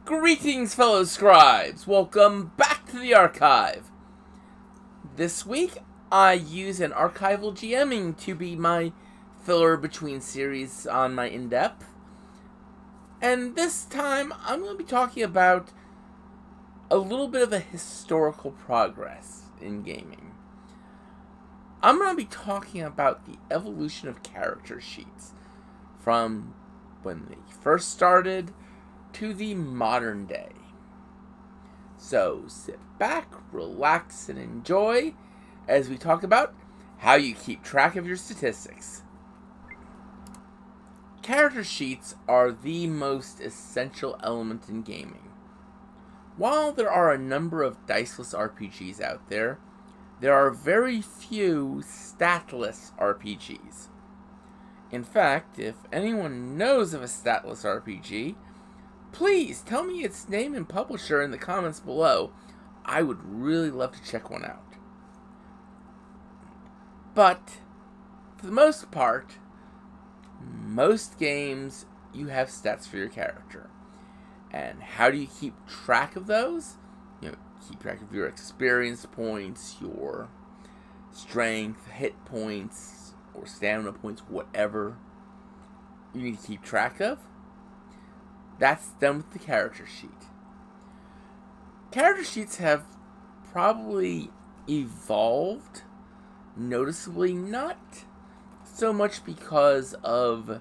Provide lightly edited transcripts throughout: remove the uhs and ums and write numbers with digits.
Greetings, fellow scribes! Welcome back to the archive. This week, I use an archival GMing to be my filler between series on my in-depth. And this time, I'm going to be talking about a little bit of a historical progress in gaming. I'm going to be talking about the evolution of character sheets from when they first started to the modern day. So sit back, relax, and enjoy as we talk about how you keep track of your statistics. Character sheets are the most essential element in gaming. While there are a number of diceless RPGs out there, there are very few statless RPGs. In fact, if anyone knows of a statless RPG, please tell me its name and publisher in the comments below. I would really love to check one out. But, for the most part, most games, you have stats for your character. And how do you keep track of those? Keep track of your experience points, your strength, hit points, or stamina points, whatever you need to keep track of. That's done with the character sheet. Character sheets have probably evolved noticeably, not so much because of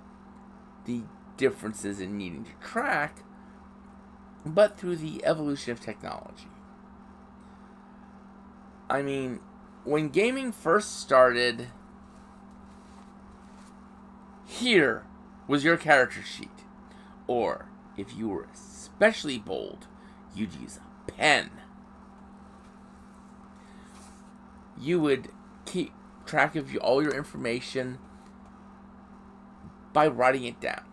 the differences in needing to track, but through the evolution of technology. I mean, when gaming first started, here was your character sheet. Or, if you were especially bold, you'd use a pen. You would keep track of all your information by writing it down.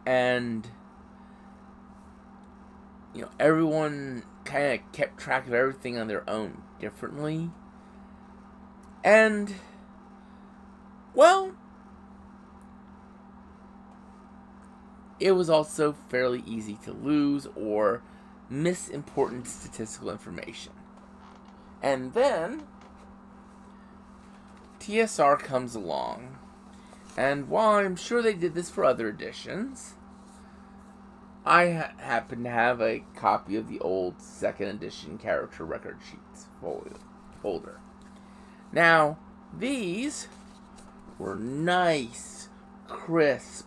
And, everyone kind of kept track of everything on their own differently. And, well, it was also fairly easy to lose or miss important statistical information. And then TSR comes along, and while I'm sure they did this for other editions, I happen to have a copy of the old 2nd edition character record sheets folder. Now, these were nice, crisp,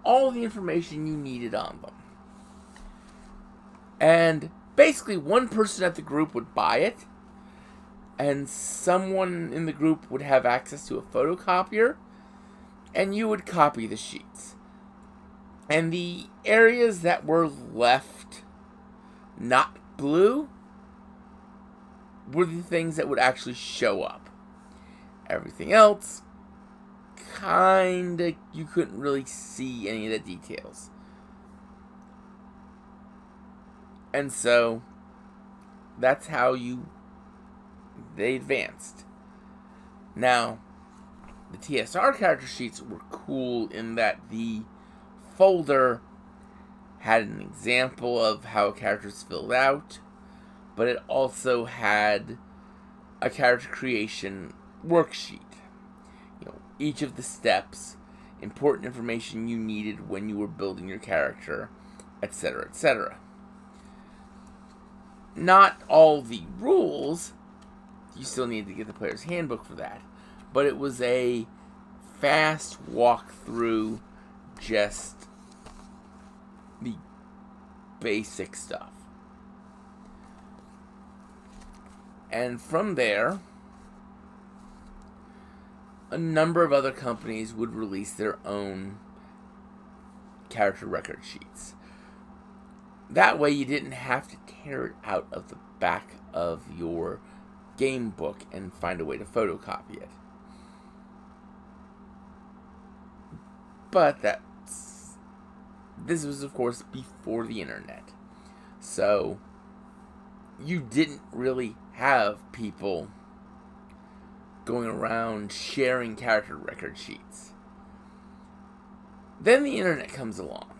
all the information you needed on them. And basically one person at the group would buy it, and someone in the group would have access to a photocopier, and you would copy the sheets. And the areas that were left not blue were the things that would actually show up. Everything else, kinda, you couldn't really see any of the details. And so, that's how they advanced. Now, the TSR character sheets were cool in that the folder had an example of how a character is filled out, but it also had a character creation worksheet. Each of the steps, important information you needed when you were building your character, etc., etc. Not all the rules, you still need to get the player's handbook for that, but it was a fast walk through just the basic stuff. And from there, a number of other companies would release their own character record sheets. That way you didn't have to tear it out of the back of your game book and find a way to photocopy it. But this was, of course, before the internet. So, you didn't really have people going around sharing character record sheets. Then the internet comes along.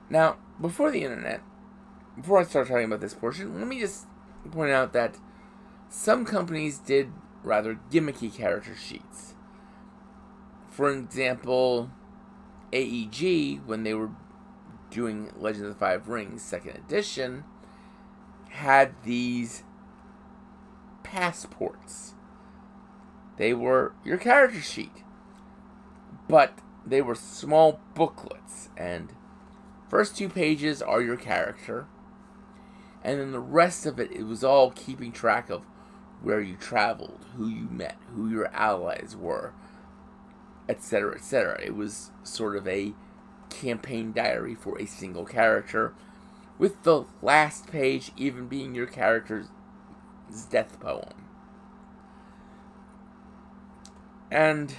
Now, before I start talking about this portion, let me just point out that some companies did rather gimmicky character sheets. For example, AEG, when they were doing Legend of the Five Rings 2nd Edition, had these passports. They were your character sheet, but they were small booklets, and first 2 pages are your character, and then the rest of it was all keeping track of where you traveled, who you met, who your allies were, etc., etc. It was sort of a campaign diary for a single character, with the last page even being your character's death poem. And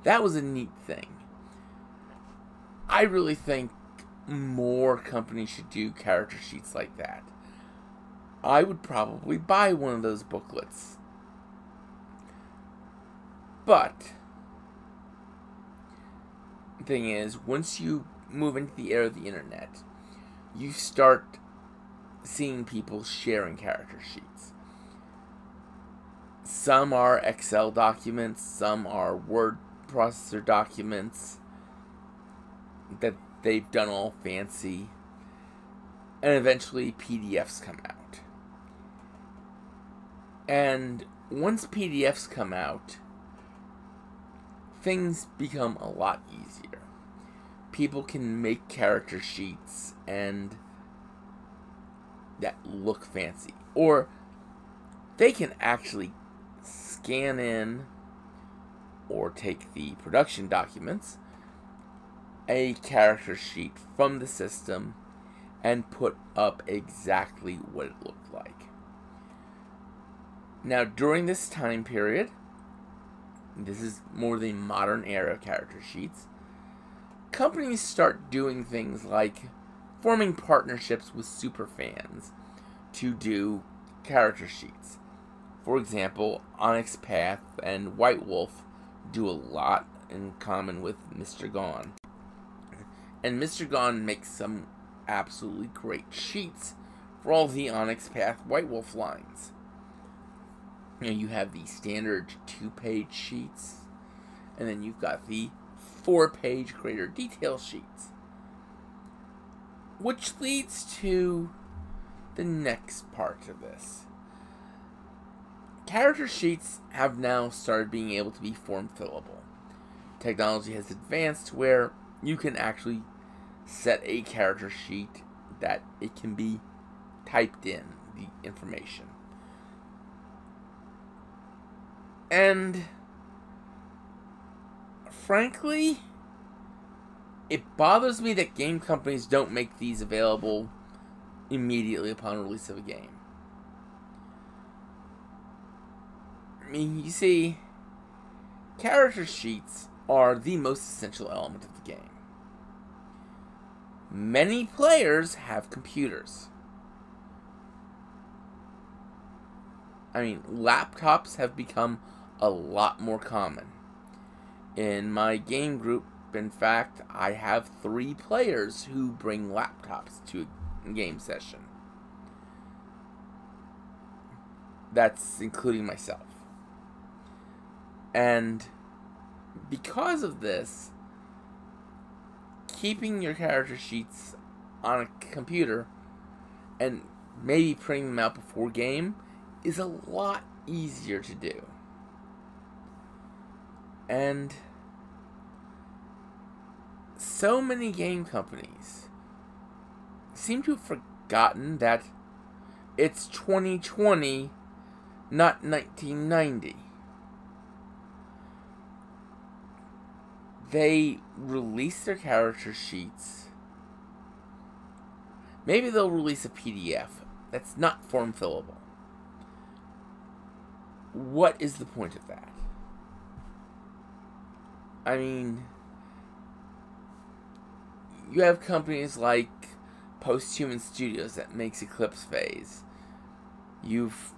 that was a neat thing. I really think more companies should do character sheets like that. I would probably buy one of those booklets. But the thing is, once you move into the era of the internet, you start seeing people sharing character sheets. Some are Excel documents, some are word processor documents that they've done all fancy, and eventually PDFs come out. And once PDFs come out, things become a lot easier. People can make character sheets and that look fancy, or they can actually scan in or take the production documents, a character sheet from the system, and put up exactly what it looked like. Now, during this time period, this is more the modern era character sheets, companies start doing things like forming partnerships with superfans to do character sheets. For example, Onyx Path and White Wolf do a lot in common with Mr. Gone. And Mr. Gone makes some absolutely great sheets for all the Onyx Path White Wolf lines. You know, you have the standard 2-page sheets, and then you've got the 4-page greater detail sheets. Which leads to the next part of this. Character sheets have now started being able to be form fillable. Technology has advanced where you can actually set a character sheet that it can be typed in, the information. And frankly, it bothers me that game companies don't make these available immediately upon release of a game. I mean, you see, character sheets are the most essential element of the game. Many players have computers. I mean, laptops have become a lot more common. In my game group, in fact, I have 3 players who bring laptops to a game session. That's including myself. And because of this, keeping your character sheets on a computer and maybe printing them out before game is a lot easier to do. And so many game companies seem to have forgotten that it's 2020, not 1990. They release their character sheets. Maybe they'll release a PDF that's not form fillable. What is the point of that? I mean, you have companies like Post-Human Studios that makes Eclipse Phase. You've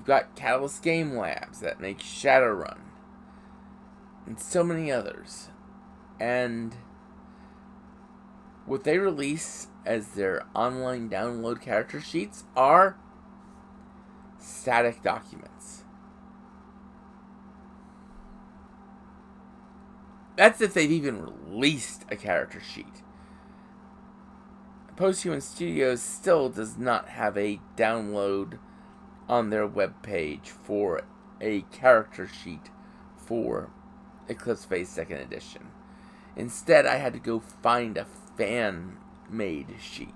got Catalyst Game Labs that makes Shadowrun, and so many others. And What they release as their online download character sheets are static documents. That's if they've even released a character sheet. Posthuman Studios still does not have a download on their webpage for a character sheet for Eclipse Phase 2nd Edition. Instead, I had to go find a fan-made sheet.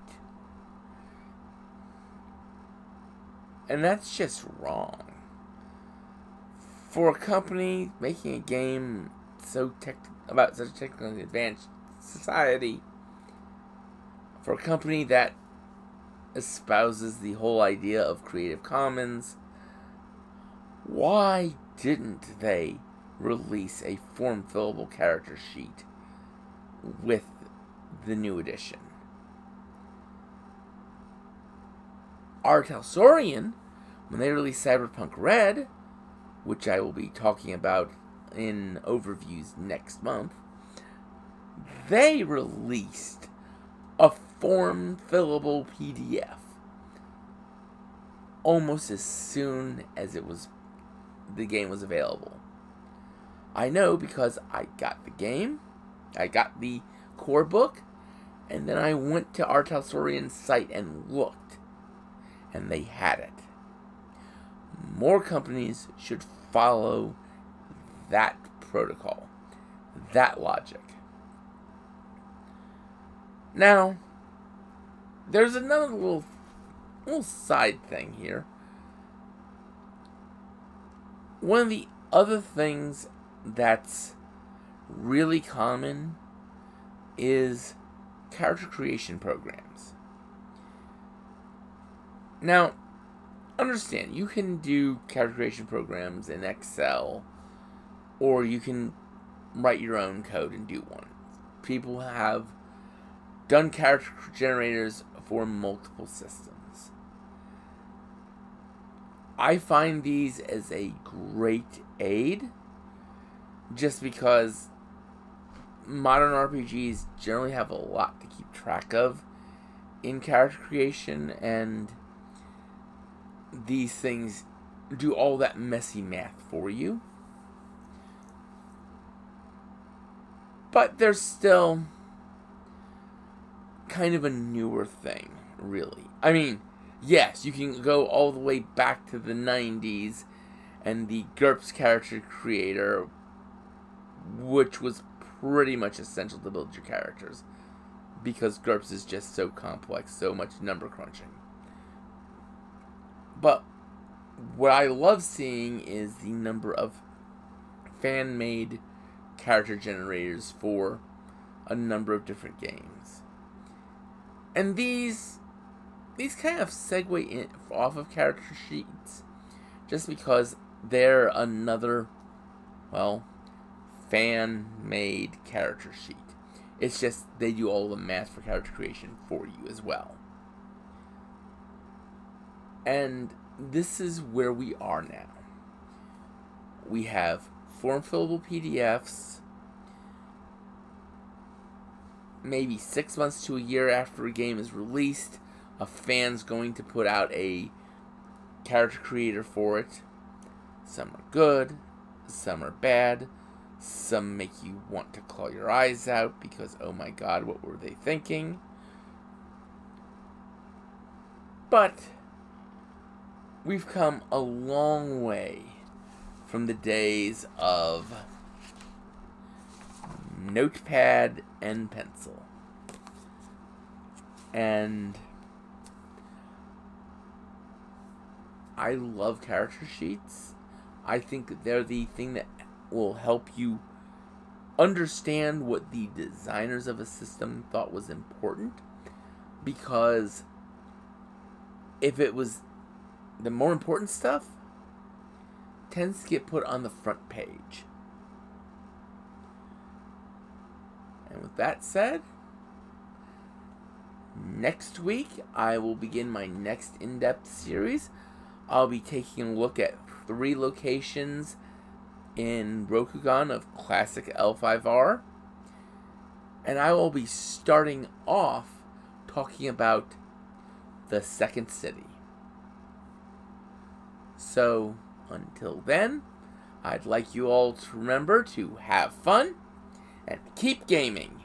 And that's just wrong. For a company making a game about such a technically advanced society, for a company that espouses the whole idea of Creative Commons, why didn't they release a form-fillable character sheet with the new edition? Archival, when they released Cyberpunk Red, which I will be talking about in overviews next month, they released a form-fillable PDF almost as soon as the game was available. I know because I got the game, I got the core book, and then I went to Archival's site and looked, and they had it. More companies should follow that protocol, that logic. Now, there's another little side thing here. One of the other things that's really common is character creation programs. Now, understand, you can do character creation programs in Excel, or you can write your own code and do one. People have done character generators for multiple systems. I find these as a great aid, just because modern RPGs generally have a lot to keep track of in character creation, and these things do all that messy math for you. But they're still kind of a newer thing, really. I mean, yes, you can go all the way back to the 90s and the GURPS character creator, which was pretty much essential to build your characters, because GURPS is just so complex, so much number crunching. But what I love seeing is the number of fan-made character generators for a number of different games. And these kind of segue off of character sheets, just because they're another, well, fan-made character sheet. It's just they do all the math for character creation for you as well. And this is where we are now. We have form-fillable PDFs, maybe 6 months to a year after a game is released, a fan's going to put out a character creator for it. Some are good, some are bad, some make you want to claw your eyes out because, oh my god, what were they thinking? But we've come a long way from the days of notepad and pencil. And I love character sheets. I think they're the thing that will help you understand what the designers of a system thought was important. Because if it was the more important stuff, tends to get put on the front page. And with that said, next week I will begin my next in-depth series. I'll be taking a look at 3 locations in Rokugan of classic L5R. And I will be starting off talking about the Second City. So, until then, I'd like you all to remember to have fun and keep gaming.